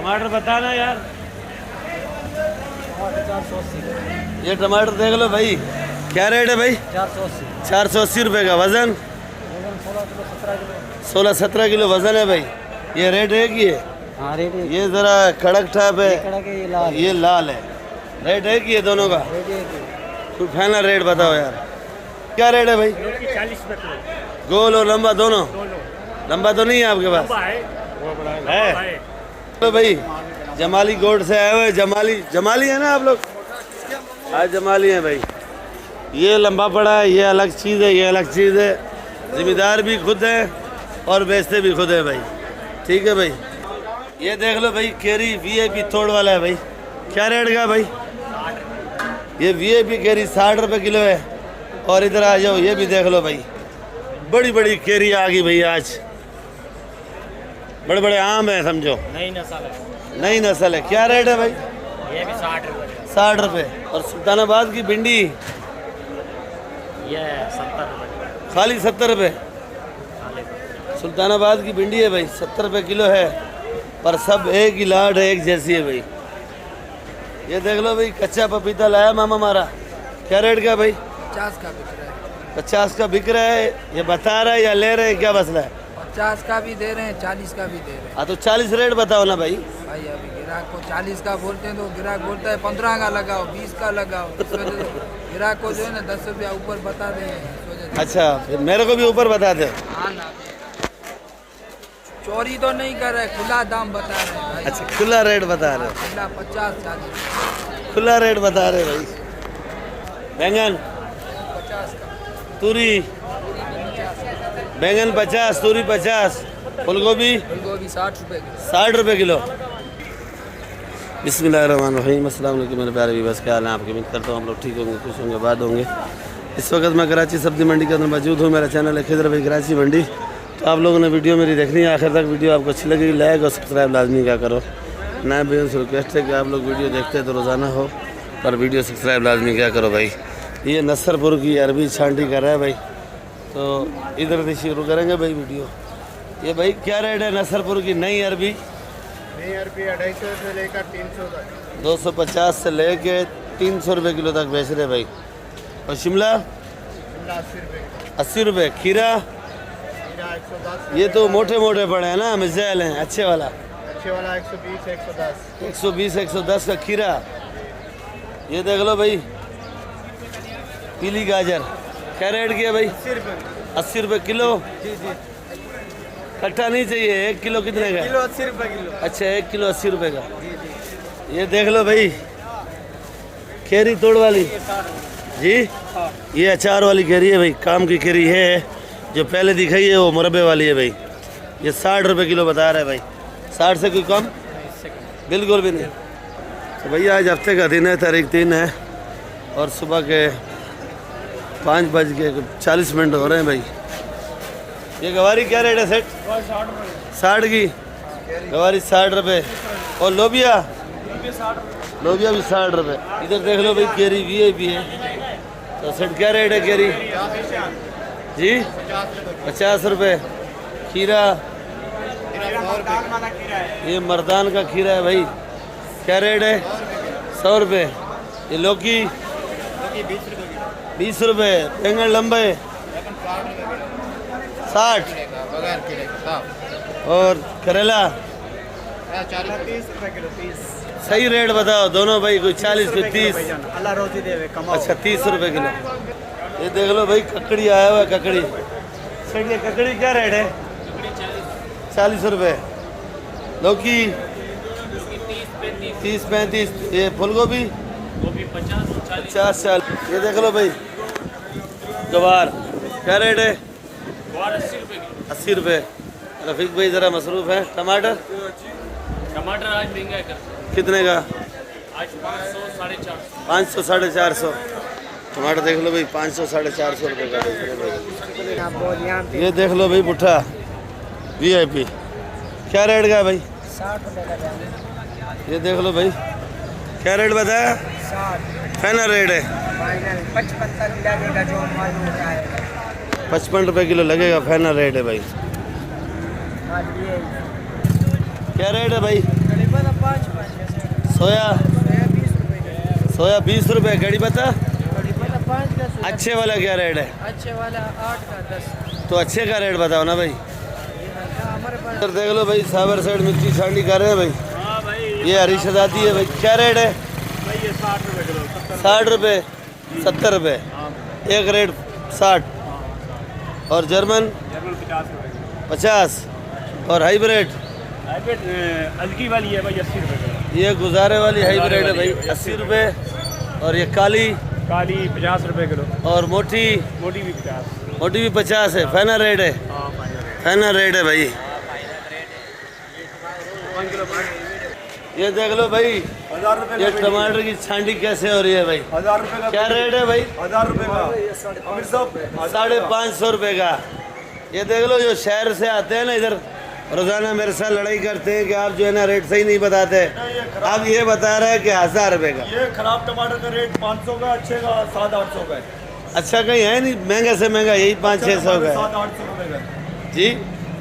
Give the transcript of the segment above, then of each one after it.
टमाटर बताना यार। 480। ये टमाटर देख लो भाई, क्या रेट है भाई? 480। 480 रुपये का वज़न। 16-17 किलो वज़न है भाई। ये रेट है कि ये? हाँ रेट है। ये ज़रा कड़क ठाप है, कड़क है, ये लाल है। ये लाल है। रेट है कि ये दोनों का? रेट है कोई फाइनल रेट बताओ यार, क्या रेट है भाई? 40 रुपये। गोल और लंबा दोनों? लंबा तो नहीं है आपके पास? है तो भाई जमाली गोड से आए हुए। जमाली है ना आप लोग? आज जमाली हैं भाई। ये लंबा पड़ा है, ये अलग चीज़ है, ये अलग चीज़ है। जिम्मेदार भी खुद है और बेचते भी खुद है भाई। ठीक है भाई। ये देख लो भाई, केरी VIP तोड़ वाला है भाई। क्या रेट का भाई? ये VIP केरी 60 रुपये किलो है। और इधर आ जाओ, ये भी देख लो भाई, बड़ी बड़ी केरी आ गई भाई आज। बड़े बड़े आम है समझो, नई नस्ल है। नई नस्ल है। क्या रेट है भाई? ये भी 60 रुपये। 60 रुपये। और सुल्तानाबाद की भिंडी ये 70 रुपये। खाली 70 रुपये। सुल्तानाबाद की भिंडी है भाई, 70 रुपये किलो है। पर सब एक ही लाट है, एक जैसी है भाई। ये देख लो भाई, कच्चा पपीता लाया मामा हमारा। क्या रेट का भाई? 50 का बिक रहा है। 50 का बिक रहा है। ये बता रहा है या ले रहे हैं, क्या मसला है? 50 का भी दे रहे हैं, 40 का भी दे रहे हैं। हाँ तो 40 रेट बताओ ना भाई। भाई अभी ग्राहक को 40 का बोलते हैं तो ग्राहक बोलता है 15 का लगाओ, 20 का लगाओ। इस वजह से ग्राहक को जो है ना 10 रुपया ऊपर बता दें इस वजह से। अच्छा, फिर मेरे को भी ऊपर बता दे। हाँ ना, चोरी तो नहीं कर रहे, खुला दाम बता रहे हैं भाई। अच्छा, खुला रेट बता रहे हो? खुला 50-40। खुला रेट बता रहे भाई। बैंगन 50 का। तूरी, बैंगन 50, तूरी 50, फूलगोभी फूलगोभी 60 रुपये किलो। 60 रुपये किलो। बिस्मिल्लाहिर्रहमानिर्रहीम। अस्सलाम वालेकुम मेरे प्यारे व्यूअर्स, क्या हाल है आपके? उम्मीद करता हूँ हम लोग ठीक होंगे, खुश होंगे, आबाद होंगे। इस वक्त मैं कराची सब्जी मंडी के अंदर मौजूद हूँ। मेरा चैनल है खिदर भाई कराची मंडी। तो आप लोगों ने वीडियो मेरी देखनी है आखिर तक। वीडियो आपको अच्छी लगेगी, लाइक और सब्सक्राइब लाजमी क्या करो। नए व्यूअर्स से रिक्वेस्ट है कि आप लोग वीडियो देखते हैं तो रोज़ाना हो, पर वीडियो सब्सक्राइब लाजमी क्या करो भाई। ये नसरपुर की अरबी छांटी कर रहा है भाई, तो इधर से शुरू करेंगे भाई वीडियो। ये भाई क्या रेट है नसरपुर की नई अरबी? नई अरबी 250 से लेकर 300 तक। 250 से लेके 300 रुपये किलो तक बेच रहे भाई। और शिमला 80 रुपये। 80 रुपये। खीरा 110। ये तो मोटे मोटे पड़े हैं ना, मिसाइल हैं। अच्छे वाला अच्छे वाला 120 110। 120 110 का खीरा। ये देख लो भाई, पीली गाजर क्या रेट की है भाई? 80 रुपये किलो। जी जी। कट्टा नहीं चाहिए, 1 किलो कितने का? किलो 80 रुपये किलो। अच्छा, 1 किलो 80 रुपये का। जी जी। ये देख लो भाई, केरी तोड़ वाली जी। ये अचार वाली केरी है भाई, काम की केरी है। जो पहले दिखाई है वो मुरब्बे वाली है भाई। ये 60 रुपये किलो बता रहा है भाई। 60 से कोई कम? बिल्कुल भी नहीं। तो भैया आज हफ्ते का दिन है, तारीख 3 है और सुबह के 5:40 हो रहे हैं भाई। ये गवारी क्या रेट है सेट? 60 की गवारी 60 रुपये। और लोबिया? लोबिया भी 60 रुपये। इधर देख लो भाई, केरी VIP है। तो सेट क्या रेट है केरी जी? 50 रुपये। खीरा, ये मर्दान का खीरा है भाई। क्या रेट है? 100 रुपये। ये लौकी 20 रुपये। बैंगन लंबे 60। बगैर किले साफ। और करेला 30 रुपये किलो। 30। सही रेट बताओ दोनों भाई, कोई 40 कोई 30। अल्लाह रोजी देवे कमाओ। अच्छा, 30 रुपये किलो। ये देख लो भाई, ककड़ी आया हुआ है। ककड़ी सर, ये ककड़ी क्या रेट है? 40 रुपये। लौकी 30-35। ये फूलगोभी 50-40। ये देख लो भाई, गवार क्या रेट है? 80 रुपये। रफीक भाई ज़रा मसरूफ़ है। टमाटर आज महंगा है कितने का? आज 500 500 450। टमाटर देख लो भाई, 500 450 रुपये का देख लो भाई। ये देख लो भाई, पुट्ठा VIP क्या रेट का है भाई? 60 रुपये का जाने। ये देख लो भाई, क्या रेट बताया? 60 फाइनल रेट है। फाइनल 55 तक लगेगा जो मालूम होता है। 55 रुपये किलो लगेगा, फाइनल रेट है भाई। क्या रेट है भाई? करीबन 5 सोया 20 रुपए सोया 20 रुपये कड़ी पत्ता। करीबन 5 का सोया। अच्छे वाला क्या रेट है? अच्छे वाला 8 का 10। तो अच्छे का रेट बताओ ना भाई। हमारे पास इधर देख लो भाई, साबर साइड मिर्ची छांडी कर रहे हैं भाई। हाँ भाई ये हरी शहजादी है भाई, क्या रेट है? भाई ये 60 रुपए किलो 60 रुपये 70 रुपये एक रेट 60। और जर्मन 50 रुपए किलो। 50। और हाइब्रिड हल्की वाली है भाई 80 रुपए किलो। ये गुजारे वाली हाइब्रिड है भाई 80 रुपये। और ये काली काली 50 रुपए किलो। और मोटी मोटी भी 50। मोटी भी 50 है। फाइनल रेट है, हाँ फाइनल फाइनल रेट है भाई। 5 किलो। ये देख लो भाई, 1000 रुपए ये टमाटर की छांडी कैसे हो रही है भाई? 1000 रुपए का क्या रेट है भाई? 1000 रुपए का अमीर साहब 550 रुपये का। ये देख लो, जो शहर से आते हैं ना इधर, रोजाना मेरे साथ लड़ाई करते हैं कि आप जो है ना रेट सही नहीं बताते। अब ये बता रहे हैं कि 1000 रुपये का। ये खराब टमाटर का रेट 500 का, अच्छे का 700-800 का है। अच्छा कहीं है नहीं महंगे से महंगा, यही 500-600 का है 700-800 रुपए का। जी।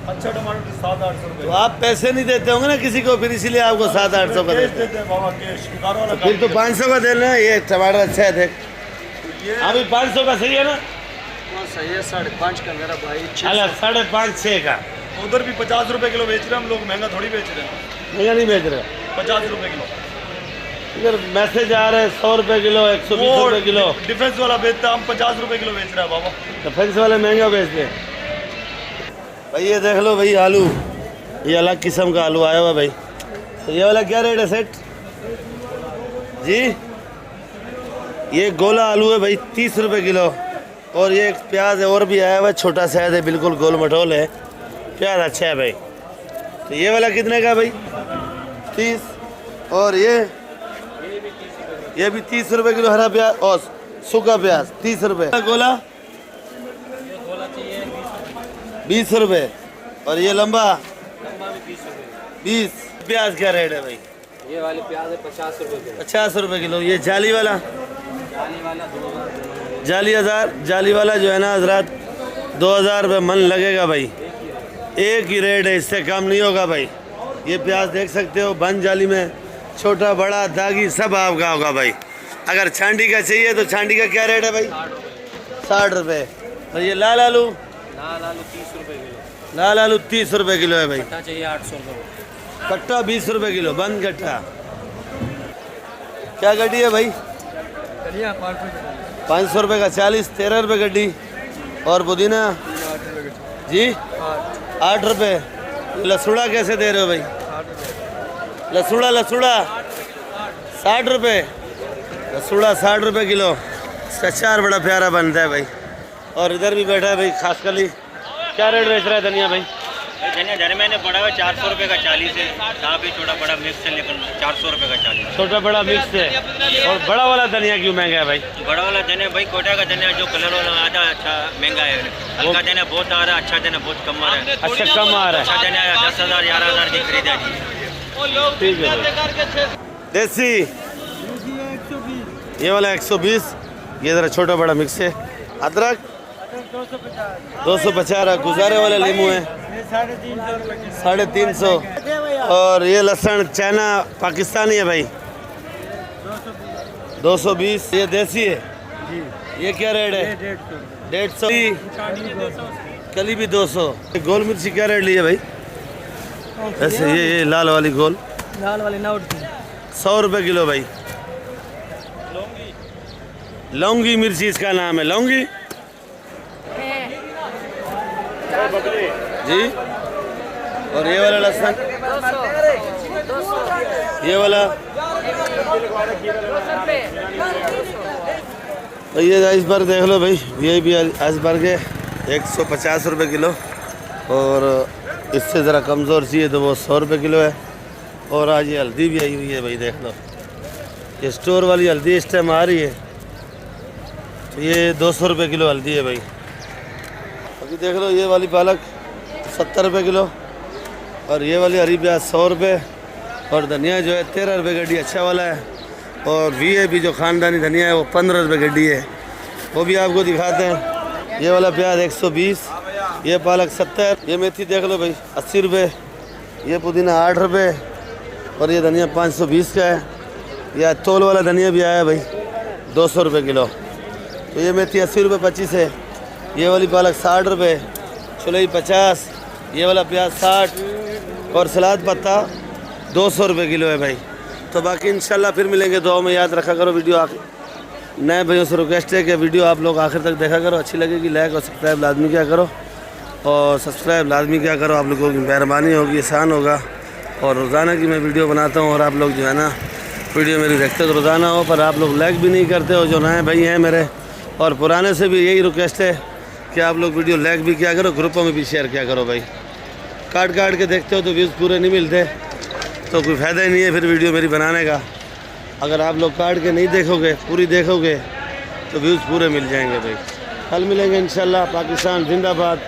अच्छा टमाटर 700-800 रुपए। तो आप पैसे नहीं देते होंगे ना किसी को, फिर इसीलिए आपको 700-800 का कैश देते हैं। देते हैं बाबा, कैश कार वाला। फिर तो 500 का देना है। ये टमाटर अच्छा है देख, ये अभी 500 का सही है ना? सही है 5.5 का मेरा भाई। अलग 5.5-6 का। उधर भी 50 रुपए किलो बेच रहे हैं हम लोग, महंगा थोड़ी बेच रहे हैं। महंगा नहीं बेच रहे, 50 रुपए किलो। इधर मैसेज आ रहे हैं 100 रुपये किलो, 120 रुपये किलो। डिफेंस वाला बेचता है, हम 50 रुपए किलो बेच रहे हैं बाबा। डिफेंस वाले महंगा बेचते हैं भाई। ये देख लो भाई आलू, ये अलग किस्म का आलू आया हुआ भाई। तो ये वाला क्या रेट है सेट जी? ये गोला आलू है भाई 30 रुपये किलो। और ये एक प्याज है और भी आया हुआ है, छोटा साइज है, बिल्कुल गोल मटोल है। प्याज अच्छा है भाई। तो ये वाला कितने का भाई? 30। और ये भी 30 रुपये किलो हरा प्याज और सूखा प्याज 30 रुपये। गोला 20 रुपये। और ये लंबा 20। प्याज क्या रेट है भाई? ये वाले प्याज है 50 रुपए किलो। 50 रुपये किलो। ये जाली वाला? जाली वाला 2000। जाली 1000। जाली वाला जो है ना हजरात 2000 रुपये मन लगेगा भाई। एक ही रेट है, इससे कम नहीं होगा भाई। ये प्याज देख सकते हो बंद जाली में, छोटा बड़ा दागी सब आपका होगा भाई। अगर छांडी का चाहिए तो छांडी का क्या रेट है भाई? 60 रुपये। और ये लाल आलू? लाल आलू 30 रुपए किलो। लाल आलू 30 रुपये किलो है भाई। कट्टा चाहिए 800 रुपए। कट्टा 20 रुपये किलो, बंद कट्टा। क्या गड्डी है भाई? चलिए 5 रुपए 500 रुपये का 40, 13 रुपये गड्डी। और पुदीना जी 8 रुपये। लसूड़ा कैसे दे रहे हो भाई? लसूड़ा 60 रुपये। लसूड़ा 60 रुपये किलो। इसका अचार बड़ा प्यारा बनता है भाई। और इधर भी बैठा है भाई खास कली। क्या रेट बेच रहा है धनिया भाई? धनिया जर्मन में पड़ा हुआ 400 रुपए का 40 है। यहाँ पे छोटा बड़ा मिक्स है, लेकिन 400 रुपए का 40। छोटा बड़ा मिक्स है। और बड़ा वाला धनिया क्यों महंगा है भाई? बड़ा वाला धनिया भाई कोटा का धनिया जो कलर वाला आता है अच्छा महंगा है। हल्का धनिया बहुत आ रहा है, अच्छा धनिया बहुत कम आ रहा है। अच्छा कम आ रहा अच्छा धनिया 10,000 11,000 की खरीदा जी। है। ठीक है। देसी ये वाला 120। ये ज़रा छोटा बड़ा मिक्स है। अदरक 250। गुजारे वाले लीमू है 350। और ये लहसुन चाइना पाकिस्तानी है भाई 220। ये देसी है। ये क्या रेट है? 150। कली भी 200। गोल मिर्ची क्या रेट ली है भाई? ऐसे ये लाल वाली गोल लाल वाली 100 रुपये किलो भाई। लौंगी मिर्ची इसका नाम है, लौंगी जी। और ये वाला लहसुन, ये वाला तो ये आइसबर्ग देख लो भाई। ये भी आइसबर्ग है 150 रुपये किलो। और इससे ज़रा कमज़ोर चाहिए तो वो 100 रुपये किलो है। और आज ये हल्दी भी आई हुई है भाई, देख लो। ये स्टोर वाली हल्दी इस टाइम आ रही है। तो ये 200 रुपये किलो हल्दी है भाई। अभी देख लो ये वाली पालक 70 रुपये किलो। और ये वाली हरी प्याज 100 रुपये। और धनिया जो है 13 रुपये गड्डी अच्छा वाला है। और VIP जो ख़ानदानी धनिया है वो 15 रुपये गड्डी है, वो भी आपको दिखाते हैं। ये वाला प्याज 120। ये पालक 70। ये मेथी देख लो भाई 80 रुपये। ये पुदीना 8 रुपये और ये धनिया 520 का है। यह तोल वाला धनिया भी आया भाई 200 रुपये किलो। तो ये मेथी 80 रुपये 25 है। ये वाली पालक 60 रुपये, चुलई 50, ये वाला प्याज 60 और सलाद पत्ता 200 रुपये किलो है भाई। तो बाकी इंशाल्लाह फिर मिलेंगे। दुआ में याद रखा करो। वीडियो नए भाइयों से रिक्वेस्ट है कि वीडियो आप लोग आखिर तक देखा करो। अच्छी लगेगी लाइक और सब्सक्राइब लाजमी क्या करो, और सब्सक्राइब लाजमी क्या करो। आप लोगों की मेहरबानी होगी, आसान होगा। और रोज़ाना की मैं वीडियो बनाता हूँ और आप लोग जो है ना वीडियो मेरी देखते तो रोज़ाना हो, पर आप लोग लाइक भी नहीं करते हो। जो नए भाई हैं मेरे और पुराने से भी यही रिक्वेस्ट है कि आप लोग वीडियो लाइक भी क्या करो, ग्रुपों में भी शेयर क्या करो भाई। काट के देखते हो तो व्यूज़ पूरे नहीं मिलते, तो कोई फ़ायदा ही नहीं है फिर वीडियो मेरी बनाने का। अगर आप लोग काट के नहीं देखोगे, पूरी देखोगे तो व्यूज़ पूरे मिल जाएंगे भाई। कल मिलेंगे इंशाल्लाह। पाकिस्तान जिंदाबाद।